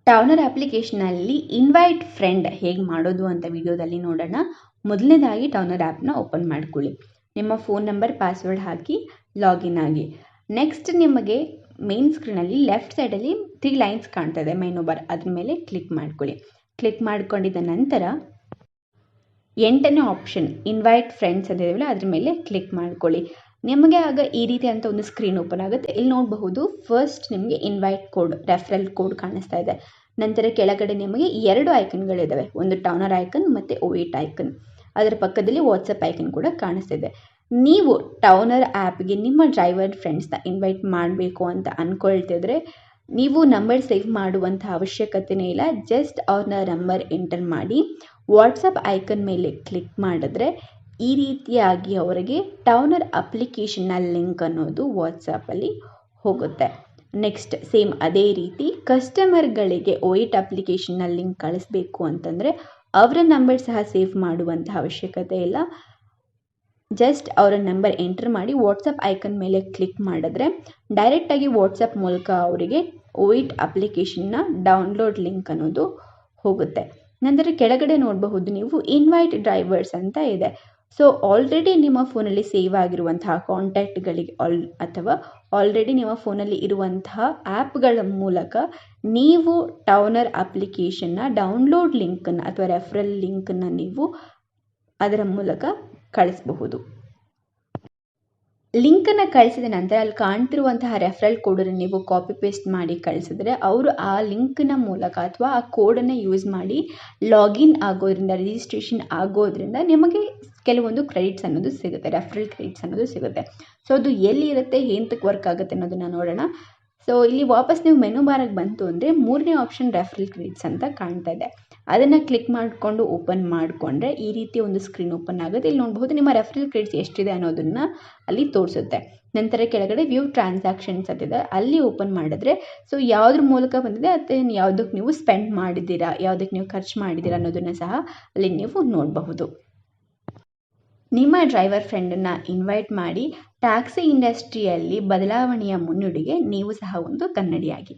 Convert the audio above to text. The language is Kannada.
ಟೌನರ್ ಅಪ್ಲಿಕೇಶನಲ್ಲಿ ಇನ್ವೈಟ್ ಫ್ರೆಂಡ್ ಹೇಗೆ ಮಾಡೋದು ಅಂತ ವಿಡಿಯೋದಲ್ಲಿ ನೋಡೋಣ. ಮೊದಲನೇದಾಗಿ ಟೌನರ್ ಆ್ಯಪ್ನ ಓಪನ್ ಮಾಡ್ಕೊಳ್ಳಿ. ನಿಮ್ಮ ಫೋನ್ ನಂಬರ್ ಪಾಸ್ವರ್ಡ್ ಹಾಕಿ ಲಾಗಿನ್ ಆಗಿ. ನೆಕ್ಸ್ಟ್ ನಿಮಗೆ ಮೇನ್ ಸ್ಕ್ರೀನಲ್ಲಿ ಲೆಫ್ಟ್ ಸೈಡಲ್ಲಿ 3 ಲೈನ್ಸ್ ಕಾಣ್ತದೆ ಮೆನು ಬಾರ್, ಅದ್ರ ಮೇಲೆ ಕ್ಲಿಕ್ ಮಾಡ್ಕೊಳ್ಳಿ. ಕ್ಲಿಕ್ ಮಾಡ್ಕೊಂಡಿದ್ದ ನಂತರ 8ನೇ ಆಪ್ಷನ್ ಇನ್ವೈಟ್ ಫ್ರೆಂಡ್ಸ್ ಅಂತ ಇದೆಯಲ್ಲ ಅದ್ರ ಮೇಲೆ ಕ್ಲಿಕ್ ಮಾಡ್ಕೊಳ್ಳಿ. ನಿಮಗೆ ಆಗ ಈ ರೀತಿ ಅಂತ ಒಂದು ಸ್ಕ್ರೀನ್ ಓಪನ್ ಆಗುತ್ತೆ. ಇಲ್ಲಿ ನೋಡಬಹುದು ಫಸ್ಟ್ ನಿಮಗೆ ಇನ್ವೈಟ್ ಕೋಡ್, ರೆಫರಲ್ ಕೋಡ್ ಕಾಣಿಸ್ತಾ ಇದೆ. ನಂತರ ಕೆಳಗಡೆ ನಿಮಗೆ 2 ಐಕನ್ಗಳಿದ್ದಾವೆ, ಒಂದು ಟೌನರ್ ಐಕನ್ ಮತ್ತು OIT ಐಕನ್. ಅದರ ಪಕ್ಕದಲ್ಲಿ ವಾಟ್ಸಪ್ ಐಕನ್ ಕೂಡ ಕಾಣಿಸ್ತಿದೆ. ನೀವು ಟೌನರ್ ಆ್ಯಪ್ಗೆ ನಿಮ್ಮ ಡ್ರೈವರ್ ಫ್ರೆಂಡ್ಸ್ನ ಇನ್ವೈಟ್ ಮಾಡಬೇಕು ಅಂತ ಅಂದ್ಕೊಳ್ತಿದ್ರೆ ನೀವು ನಂಬರ್ ಸೇವ್ ಮಾಡುವಂಥ ಅವಶ್ಯಕತೆಯೇ ಇಲ್ಲ. ಜಸ್ಟ್ ಅವ್ರನ್ನ ನಂಬರ್ ಎಂಟರ್ ಮಾಡಿ ವಾಟ್ಸಪ್ ಐಕನ್ ಮೇಲೆ ಕ್ಲಿಕ್ ಮಾಡಿದ್ರೆ ಈ ರೀತಿಯಾಗಿ ಅವರಿಗೆ ಟೌನರ್ ಅಪ್ಲಿಕೇಶನ್ನ ಲಿಂಕ್ ಅನ್ನೋದು ವಾಟ್ಸಪ್ಪಲ್ಲಿ ಹೋಗುತ್ತೆ. ನೆಕ್ಸ್ಟ್ ಸೇಮ್ ಅದೇ ರೀತಿ ಕಸ್ಟಮರ್ಗಳಿಗೆ OIT ಅಪ್ಲಿಕೇಶನ್ನ ಲಿಂಕ್ ಕಳಿಸ್ಬೇಕು ಅಂತಂದರೆ ಅವರ ನಂಬರ್ ಸಹ ಸೇವ್ ಮಾಡುವಂಥ ಅವಶ್ಯಕತೆ ಇಲ್ಲ. ಜಸ್ಟ್ ಅವರ ನಂಬರ್ ಎಂಟರ್ ಮಾಡಿ ವಾಟ್ಸಪ್ ಐಕನ್ ಮೇಲೆ ಕ್ಲಿಕ್ ಮಾಡಿದ್ರೆ ಡೈರೆಕ್ಟಾಗಿ ವಾಟ್ಸಪ್ ಮೂಲಕ ಅವರಿಗೆ OIT ಅಪ್ಲಿಕೇಶನ್ನ ಡೌನ್ಲೋಡ್ ಲಿಂಕ್ ಅನ್ನೋದು ಹೋಗುತ್ತೆ. ನಂತರ ಕೆಳಗಡೆ ನೋಡಬಹುದು ನೀವು ಇನ್ವೈಟ್ ಡ್ರೈವರ್ಸ್ ಅಂತ ಇದೆ. ಸೊ ಆಲ್ರೆಡಿ ನಿಮ್ಮ ಫೋನಲ್ಲಿ ಸೇವ್ ಆಗಿರುವಂತಹ ಕಾಂಟ್ಯಾಕ್ಟ್ಗಳಿಗೆ ಅಥವಾ ಆಲ್ರೆಡಿ ನಿಮ್ಮ ಫೋನಲ್ಲಿ ಇರುವಂತಹ ಆ್ಯಪ್ಗಳ ಮೂಲಕ ನೀವು ಟೌನರ್ ಅಪ್ಲಿಕೇಶನ್ನ ಡೌನ್ಲೋಡ್ ಲಿಂಕನ್ನು ಅಥವಾ ರೆಫರಲ್ ಲಿಂಕನ್ನು ನೀವು ಅದರ ಮೂಲಕ ಕಳಿಸಬಹುದು. ಲಿಂಕನ್ನು ಕಳಿಸಿದ ನಂತರ ಅಲ್ಲಿ ಕಾಣ್ತಿರುವಂತಹ ರೆಫರಲ್ ಕೋಡನ್ನು ನೀವು ಕಾಪಿ ಪೇಸ್ಟ್ ಮಾಡಿ ಕಳಿಸಿದ್ರೆ ಅವರು ಆ ಲಿಂಕ್ನ ಮೂಲಕ ಅಥವಾ ಆ ಕೋಡನ್ನು ಯೂಸ್ ಮಾಡಿ ಲಾಗಿನ್ ಆಗೋದ್ರಿಂದ, ರಿಜಿಸ್ಟ್ರೇಷನ್ ಆಗೋದ್ರಿಂದ ನಿಮಗೆ ಕೆಲವೊಂದು ಕ್ರೆಡಿಟ್ಸ್ ಅನ್ನೋದು ಸಿಗುತ್ತೆ, ರೆಫರಲ್ ಕ್ರೆಡಿಟ್ಸ್ ಅನ್ನೋದು ಸಿಗುತ್ತೆ. ಸೊ ಅದು ಎಲ್ಲಿ ಇರುತ್ತೆ, ಎಂತಕ್ಕೆ ವರ್ಕ್ ಆಗುತ್ತೆ ಅನ್ನೋದನ್ನು ನೋಡೋಣ. ಸೊ ಇಲ್ಲಿ ವಾಪಸ್ ನೀವು ಮೆನು ಬಾರಿಗೆ ಬಂತು ಅಂದರೆ 3ನೇ ಆಪ್ಷನ್ ರೆಫರಲ್ ಕ್ರೆಡಿಟ್ಸ್ ಅಂತ ಕಾಣ್ತಾ ಇದೆ. ಅದನ್ನು ಕ್ಲಿಕ್ ಮಾಡಿಕೊಂಡು ಓಪನ್ ಮಾಡಿಕೊಂಡ್ರೆ ಈ ರೀತಿ ಒಂದು ಸ್ಕ್ರೀನ್ ಓಪನ್ ಆಗುತ್ತೆ. ಇಲ್ಲಿ ನೋಡಬಹುದು ನಿಮ್ಮ ರೆಫರಲ್ ಕ್ರೆಡಿಟ್ಸ್ ಎಷ್ಟಿದೆ ಅನ್ನೋದನ್ನು ಅಲ್ಲಿ ತೋರಿಸುತ್ತೆ. ನಂತರ ಕೆಳಗಡೆ ವ್ಯೂ ಟ್ರಾನ್ಸಾಕ್ಷನ್ಸ್ ಅಂತಿದೆ, ಅಲ್ಲಿ ಓಪನ್ ಮಾಡಿದ್ರೆ ಸೊ ಯಾವುದ್ರ ಮೂಲಕ ಬಂದಿದೆ ಅದನ್ನು ಯಾವುದಕ್ಕೆ ನೀವು ಸ್ಪೆಂಡ್ ಮಾಡಿದ್ದೀರಾ, ಯಾವುದಕ್ಕೆ ನೀವು ಖರ್ಚು ಮಾಡಿದ್ದೀರಾ ಅನ್ನೋದನ್ನು ಸಹ ಅಲ್ಲಿ ನೀವು ನೋಡಬಹುದು. ನಿಮ್ಮ ಡ್ರೈವರ್ ಫ್ರೆಂಡನ್ನು ಇನ್ವೈಟ್ ಮಾಡಿ ಟ್ಯಾಕ್ಸಿ ಇಂಡಸ್ಟ್ರಿಯಲ್ಲಿ ಬದಲಾವಣೆಯ ಮುನ್ನುಡಿಗೆ ನೀವು ಸಹ ಒಂದು ಕನ್ನಡಿಯಾಗಿ.